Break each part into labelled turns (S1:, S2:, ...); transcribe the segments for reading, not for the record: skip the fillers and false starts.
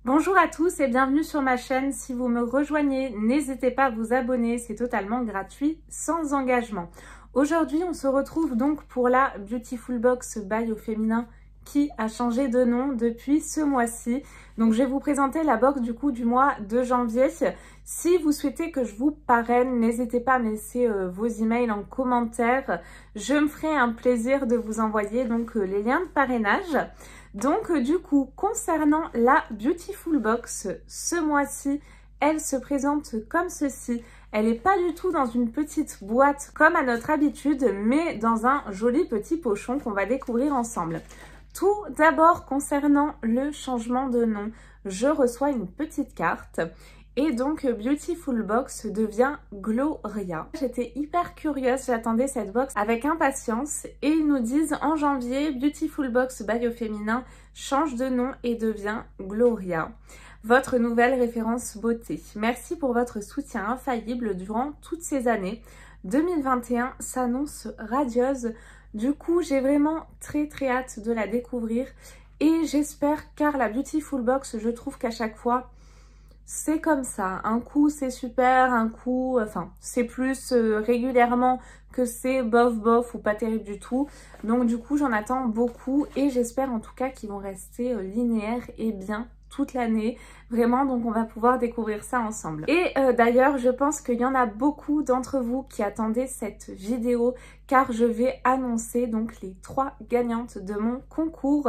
S1: Bonjour à tous et bienvenue sur ma chaîne. Si vous me rejoignez, n'hésitez pas à vous abonner, c'est totalement gratuit, sans engagement. Aujourd'hui, on se retrouve donc pour la Beautiful Box by Au Féminin qui a changé de nom depuis ce mois-ci. Donc je vais vous présenter la box du coup du mois de janvier. Si vous souhaitez que je vous parraine, n'hésitez pas à me laisser vos emails en commentaire. Je me ferai un plaisir de vous envoyer donc les liens de parrainage. Donc du coup, concernant la Beautiful Box, ce mois-ci, elle se présente comme ceci. Elle n'est pas du tout dans une petite boîte comme à notre habitude, mais dans un joli petit pochon qu'on va découvrir ensemble. Tout d'abord, concernant le changement de nom, je reçois une petite carte. Et donc, Beautiful Box devient Gloria. J'étais hyper curieuse, j'attendais cette box avec impatience. Et ils nous disent en janvier, Beautiful Box by Au Féminin change de nom et devient Gloria. Votre nouvelle référence beauté. Merci pour votre soutien infaillible durant toutes ces années. 2021 s'annonce radieuse. Du coup, j'ai vraiment très hâte de la découvrir. Et j'espère, car la Beautiful Box, je trouve qu'à chaque fois, c'est comme ça, un coup c'est super, un coup, enfin c'est plus régulièrement que c'est bof ou pas terrible du tout. Donc du coup j'en attends beaucoup et j'espère en tout cas qu'ils vont rester linéaires et bien toute l'année, vraiment, donc on va pouvoir découvrir ça ensemble. Et d'ailleurs, je pense qu'il y en a beaucoup d'entre vous qui attendaient cette vidéo car je vais annoncer donc les 3 gagnantes de mon concours,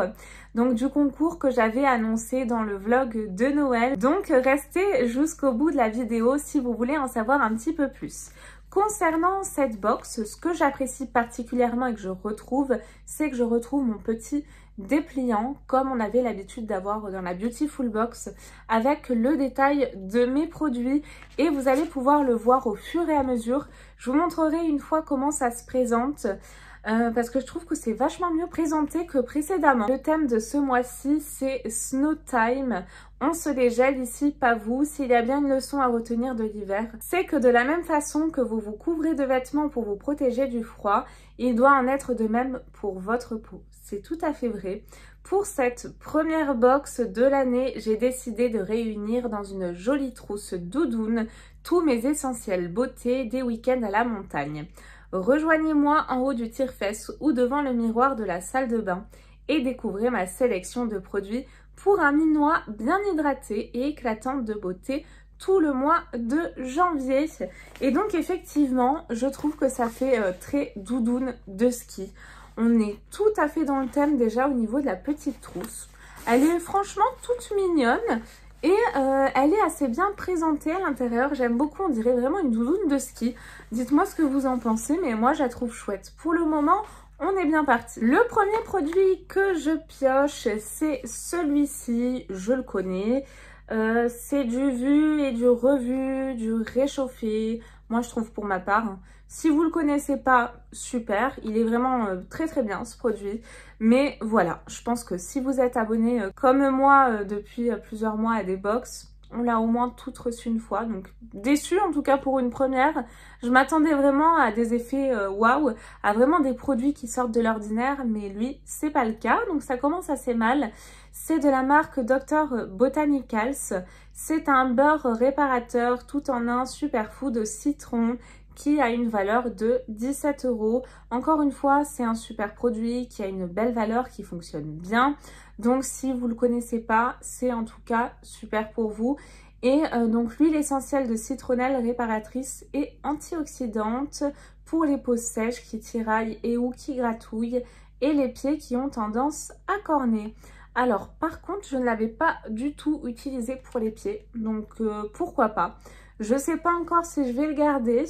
S1: donc du concours que j'avais annoncé dans le vlog de Noël. Donc restez jusqu'au bout de la vidéo si vous voulez en savoir un petit peu plus. Concernant cette box, ce que j'apprécie particulièrement et que je retrouve, c'est que je retrouve mon petit dépliant comme on avait l'habitude d'avoir dans la Beautiful Box avec le détail de mes produits et vous allez pouvoir le voir au fur et à mesure. Je vous montrerai une fois comment ça se présente. Parce que je trouve que c'est vachement mieux présenté que précédemment. Le thème de ce mois-ci, c'est Snow Time. On se dégèle ici, pas vous. S'il y a bien une leçon à retenir de l'hiver, c'est que de la même façon que vous vous couvrez de vêtements pour vous protéger du froid, il doit en être de même pour votre peau. C'est tout à fait vrai. Pour cette première box de l'année, j'ai décidé de réunir dans une jolie trousse doudoune tous mes essentiels beauté des week-ends à la montagne. Rejoignez-moi en haut du tire-fesse ou devant le miroir de la salle de bain et découvrez ma sélection de produits pour un minois bien hydraté et éclatant de beauté tout le mois de janvier. Et donc effectivement, je trouve que ça fait très doudoune de ski. On est tout à fait dans le thème déjà au niveau de la petite trousse. Elle est franchement toute mignonne. Et elle est assez bien présentée à l'intérieur, j'aime beaucoup, on dirait vraiment une doudoune de ski. Dites-moi ce que vous en pensez, mais moi je la trouve chouette. Pour le moment, on est bien parti. Le premier produit que je pioche, c'est celui-ci, je le connais. C'est du vu et du revu, du réchauffé, moi je trouve pour ma part. Si vous le connaissez pas, super, il est vraiment très bien ce produit. Mais voilà, je pense que si vous êtes abonné comme moi depuis plusieurs mois à des box, on l'a au moins toutes reçu une fois. Donc déçue en tout cas pour une première. Je m'attendais vraiment à des effets waouh, à vraiment des produits qui sortent de l'ordinaire. Mais lui, c'est pas le cas. Donc ça commence assez mal. C'est de la marque Dr Botanicals. C'est un beurre réparateur tout en un superfood citron qui a une valeur de 17 €. Encore une fois, c'est un super produit qui a une belle valeur, qui fonctionne bien. Donc si vous ne le connaissez pas, c'est en tout cas super pour vous. Et donc l'huile essentielle de citronnelle réparatrice et antioxydante pour les peaux sèches qui tiraillent et ou qui gratouillent et les pieds qui ont tendance à corner. Alors par contre, je ne l'avais pas du tout utilisé pour les pieds, donc pourquoi pas. Je ne sais pas encore si je vais le garder.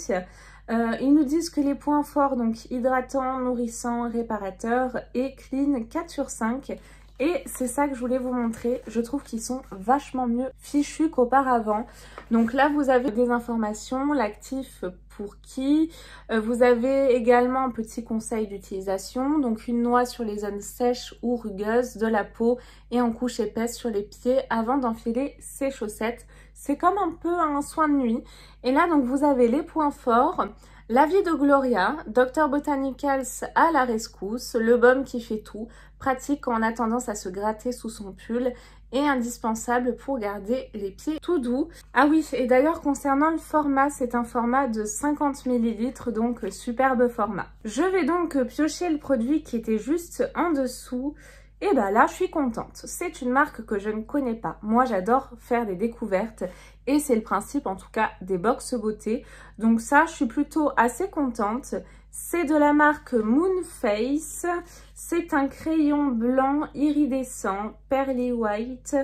S1: Ils nous disent que les points forts, donc hydratant, nourrissant, réparateur et clean 4 sur 5. Et c'est ça que je voulais vous montrer. Je trouve qu'ils sont vachement mieux fichus qu'auparavant. Donc là, vous avez des informations, l'actif pour qui. Vous avez également un petit conseil d'utilisation. Donc une noix sur les zones sèches ou rugueuses de la peau et en couche épaisse sur les pieds avant d'enfiler ses chaussettes. C'est comme un peu un soin de nuit. Et là, donc vous avez les points forts. L'avis de Gloria, Dr Botanicals à la rescousse, le baume qui fait tout, pratique quand on a tendance à se gratter sous son pull et indispensable pour garder les pieds tout doux. Ah oui, et d'ailleurs concernant le format, c'est un format de 50 ml, donc superbe format. Je vais donc piocher le produit qui était juste en dessous. Et bah là, je suis contente. C'est une marque que je ne connais pas. Moi, j'adore faire des découvertes et c'est le principe, en tout cas, des box beauté. Donc ça, je suis plutôt assez contente. C'est de la marque Moonface. C'est un crayon blanc iridescent, Pearly White,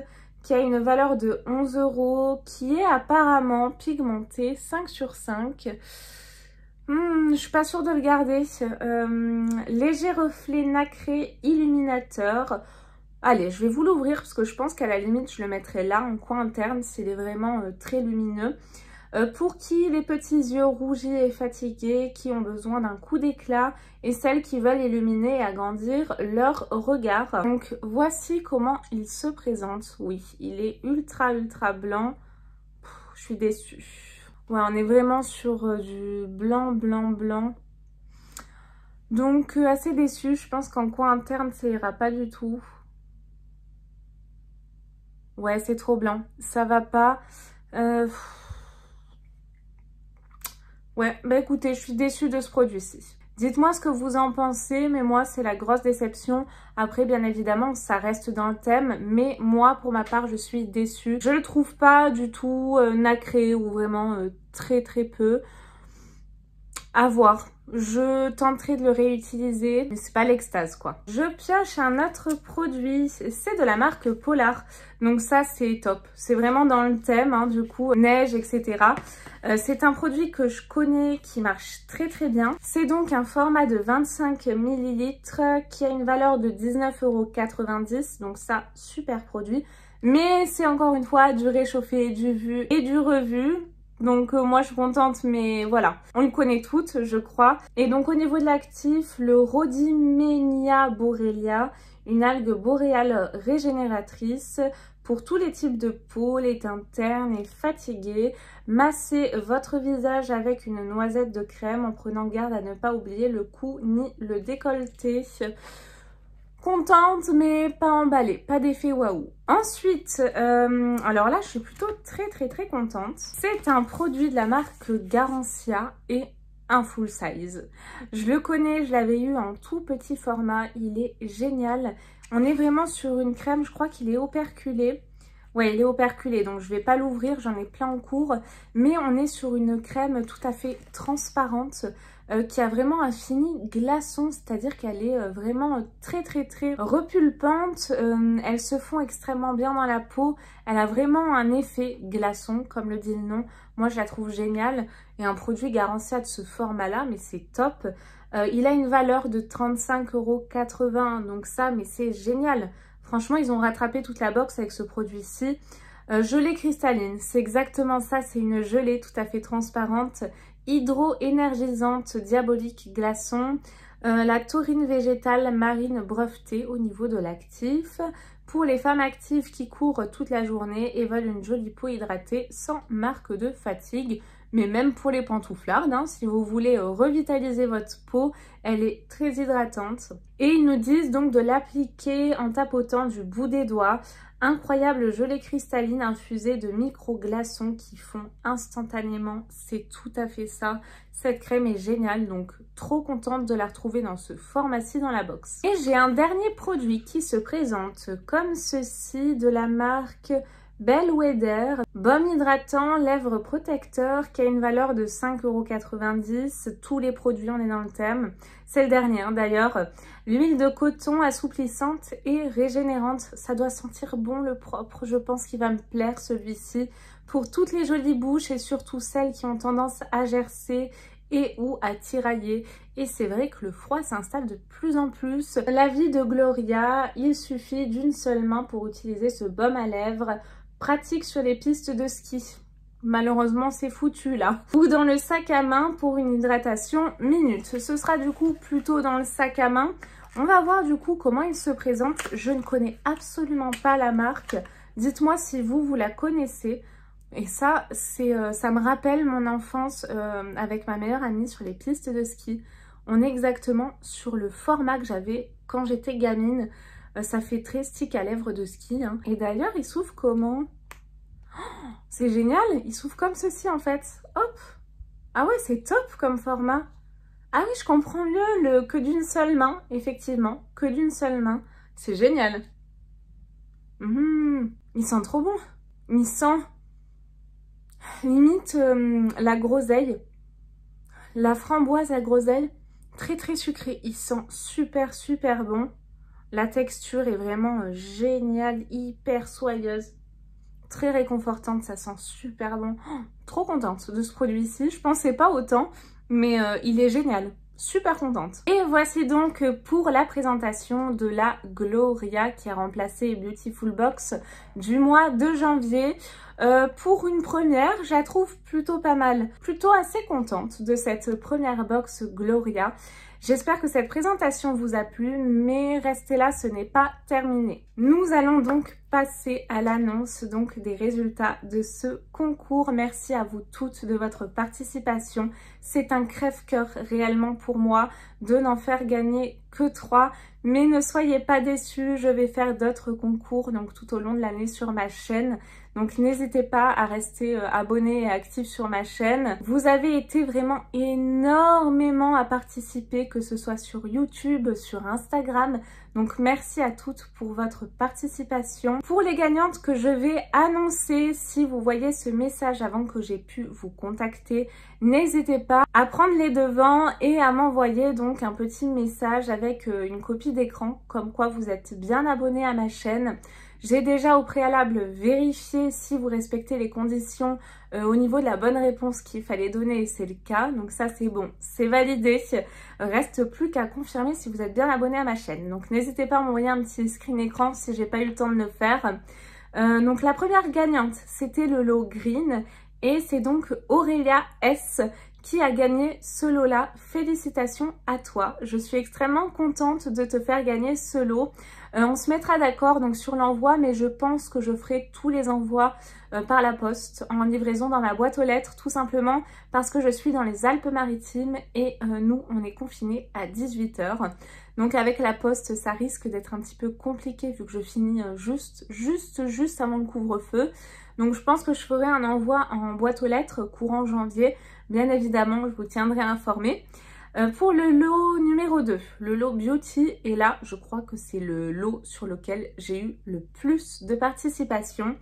S1: qui a une valeur de 11 €, qui est apparemment pigmenté 5 sur 5. Je suis pas sûre de le garder. Léger reflet nacré illuminateur. Allez, je vais vous l'ouvrir parce que je pense qu'à la limite, je le mettrai là en coin interne s'il est vraiment très lumineux. Pour qui les petits yeux rougis et fatigués, qui ont besoin d'un coup d'éclat et celles qui veulent illuminer et agrandir leur regard. Donc voici comment il se présente. Oui, il est ultra blanc. Je suis déçue. Ouais, on est vraiment sur du blanc. Donc assez déçue. Je pense qu'en coin interne, ça ira pas du tout. Ouais, c'est trop blanc. Ça va pas. Ouais, bah écoutez, je suis déçue de ce produit-ci. Dites-moi ce que vous en pensez, mais moi, c'est la grosse déception. Après, bien évidemment, ça reste dans le thème, mais moi, pour ma part, je suis déçue. Je le trouve pas du tout nacré ou vraiment très peu. À voir. Je tenterai de le réutiliser, mais c'est pas l'extase quoi. Je pioche un autre produit, c'est de la marque Polar. Donc ça c'est top, c'est vraiment dans le thème, hein, du coup, neige, etc. C'est un produit que je connais, qui marche très bien. C'est donc un format de 25 ml qui a une valeur de 19,90 €. Donc ça, super produit. Mais c'est encore une fois du réchauffé, du vu et du revu. Donc moi je suis contente, mais voilà, on le connaît toutes je crois. Et donc au niveau de l'actif, le Rhodymenia borealia, une algue boréale régénératrice pour tous les types de peau, les teintes ternes et fatiguées. Massez votre visage avec une noisette de crème en prenant garde à ne pas oublier le cou ni le décolleté. Contente mais pas emballée, pas d'effet waouh. Ensuite, alors là je suis plutôt très contente. C'est un produit de la marque Garancia et un full size. Je le connais, je l'avais eu en tout petit format, il est génial. On est vraiment sur une crème, je crois qu'il est operculé. Ouais, il est operculé, donc je vais pas l'ouvrir, j'en ai plein en cours. Mais on est sur une crème tout à fait transparente qui a vraiment un fini glaçon, c'est-à-dire qu'elle est vraiment très repulpante. Elles se fond extrêmement bien dans la peau. Elle a vraiment un effet glaçon, comme le dit le nom. Moi, je la trouve géniale. Et un produit Garancia de ce format-là, mais c'est top. Il a une valeur de 35,80 €, donc ça, mais c'est génial. Franchement, ils ont rattrapé toute la box avec ce produit-ci. Gelée cristalline, c'est exactement ça. C'est une gelée tout à fait transparente, hydro-énergisante, diabolique glaçon. La taurine végétale marine brevetée au niveau de l'actif. Pour les femmes actives qui courent toute la journée et veulent une jolie peau hydratée sans marque de fatigue. Mais même pour les pantouflardes, hein, si vous voulez revitaliser votre peau, elle est très hydratante. Et ils nous disent donc de l'appliquer en tapotant du bout des doigts. Incroyable gelée cristalline infusée de micro-glaçons qui font instantanément. C'est tout à fait ça. Cette crème est géniale, donc trop contente de la retrouver dans ce format-ci dans la box. Et j'ai un dernier produit qui se présente comme ceci de la marque Bellwether, baume hydratant, lèvres protecteur qui a une valeur de 5,90 €. Tous les produits, on est dans le thème. C'est le dernier hein, d'ailleurs. L'huile de coton assouplissante et régénérante. Ça doit sentir bon le propre. Je pense qu'il va me plaire celui-ci. Pour toutes les jolies bouches et surtout celles qui ont tendance à gercer et ou à tirailler. Et c'est vrai que le froid s'installe de plus en plus. L'avis de Gloria, il suffit d'une seule main pour utiliser ce baume à lèvres. Pratique sur les pistes de ski. Malheureusement, c'est foutu là. Ou dans le sac à main pour une hydratation minute. Ce sera du coup plutôt dans le sac à main. On va voir du coup comment il se présente. Je ne connais absolument pas la marque. Dites-moi si vous la connaissez. Et ça, ça me rappelle mon enfance avec ma meilleure amie sur les pistes de ski. On est exactement sur le format que j'avais quand j'étais gamine. Ça fait très stick à lèvres de ski. Hein. Et d'ailleurs, il s'ouvre comment? Oh, c'est génial, il s'ouvre comme ceci en fait. Hop! Ah ouais, c'est top comme format. Ah oui, je comprends mieux le que d'une seule main, effectivement. Que d'une seule main. C'est génial. Il sent trop bon. Il sent limite la groseille. La framboise à groseille. Très très sucré. Il sent super super bon. La texture est vraiment géniale, hyper soyeuse. Très réconfortante, ça sent super bon. Oh, trop contente de ce produit-ci. Je pensais pas autant, mais il est génial. Super contente. Et voici donc pour la présentation de la Gloria qui a remplacé Beautiful Box du mois de janvier. Pour une première, je la trouve plutôt pas mal. Plutôt assez contente de cette première box Gloria. J'espère que cette présentation vous a plu, mais restez là, ce n'est pas terminé. Nous allons donc passer à l'annonce des résultats de ce concours. Merci à vous toutes de votre participation. C'est un crève-cœur réellement pour moi de n'en faire gagner que 3. Mais ne soyez pas déçus, je vais faire d'autres concours tout au long de l'année sur ma chaîne. Donc n'hésitez pas à rester abonné et actif sur ma chaîne. Vous avez été vraiment énormément à participer, que ce soit sur YouTube, sur Instagram. Donc merci à toutes pour votre participation. Pour les gagnantes que je vais annoncer, si vous voyez ce message avant que j'ai pu vous contacter, n'hésitez pas à prendre les devants et à m'envoyer un petit message avec une copie d'écran, comme quoi vous êtes bien abonné à ma chaîne. J'ai déjà au préalable vérifié si vous respectez les conditions au niveau de la bonne réponse qu'il fallait donner et c'est le cas. Donc ça c'est bon, c'est validé. Reste plus qu'à confirmer si vous êtes bien abonné à ma chaîne. Donc n'hésitez pas à m'envoyer un petit screen écran si j'ai pas eu le temps de le faire. Donc la première gagnante, c'était le lot green et c'est donc Aurélia S qui a gagné ce lot-là. Félicitations à toi. Je suis extrêmement contente de te faire gagner ce lot. On se mettra d'accord sur l'envoi, mais je pense que je ferai tous les envois par la poste en livraison dans ma boîte aux lettres, tout simplement parce que je suis dans les Alpes-Maritimes et nous, on est confinés à 18 h. Donc avec la poste, ça risque d'être un petit peu compliqué vu que je finis juste avant le couvre-feu. Donc je pense que je ferai un envoi en boîte aux lettres courant janvier. Bien évidemment, je vous tiendrai informé. Pour le lot numéro 2, le lot Beauty, et là, je crois que c'est le lot sur lequel j'ai eu le plus de participation.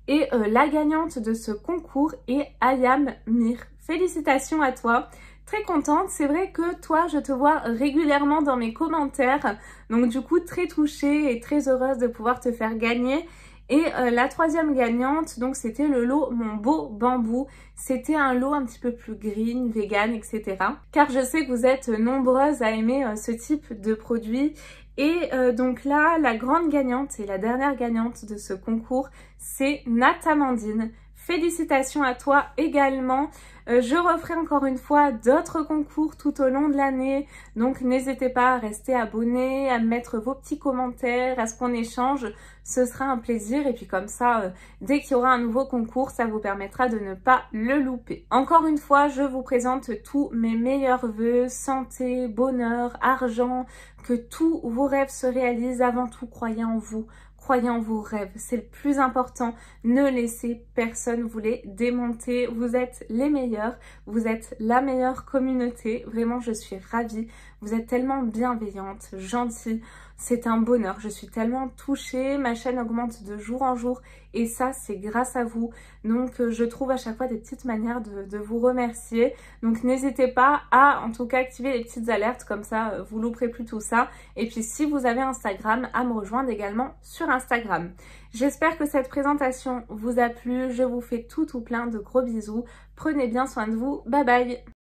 S1: Et la gagnante de ce concours est Ayam Mir. Félicitations à toi. Très contente, c'est vrai que toi, je te vois régulièrement dans mes commentaires. Donc du coup, très touchée et très heureuse de pouvoir te faire gagner. Et la troisième gagnante, c'était le lot Mon Beau Bambou. C'était un lot un petit peu plus green, vegan, etc. Car je sais que vous êtes nombreuses à aimer ce type de produit. Et donc là, la grande gagnante et la dernière gagnante de ce concours, c'est Natamandine. Félicitations à toi également. Je referai encore une fois d'autres concours tout au long de l'année. Donc n'hésitez pas à rester abonné, à mettre vos petits commentaires, à ce qu'on échange. Ce sera un plaisir. Et puis comme ça, dès qu'il y aura un nouveau concours, ça vous permettra de ne pas le louper. Encore une fois, je vous présente tous mes meilleurs vœux. Santé, bonheur, argent, que tous vos rêves se réalisent. Avant tout, croyez en vous. Croyez en vos rêves, c'est le plus important. Ne laissez personne vous les démonter. Vous êtes les meilleurs, vous êtes la meilleure communauté. Vraiment, je suis ravie. Vous êtes tellement bienveillante, gentille. C'est un bonheur. Je suis tellement touchée. Ma chaîne augmente de jour en jour et ça, c'est grâce à vous. Donc, je trouve à chaque fois des petites manières de vous remercier. Donc, n'hésitez pas à, en tout cas, activer les petites alertes. Comme ça, vous louperez plus tout ça. Et puis, si vous avez Instagram, à me rejoindre également sur Instagram. J'espère que cette présentation vous a plu. Je vous fais tout plein de gros bisous. Prenez bien soin de vous. Bye bye!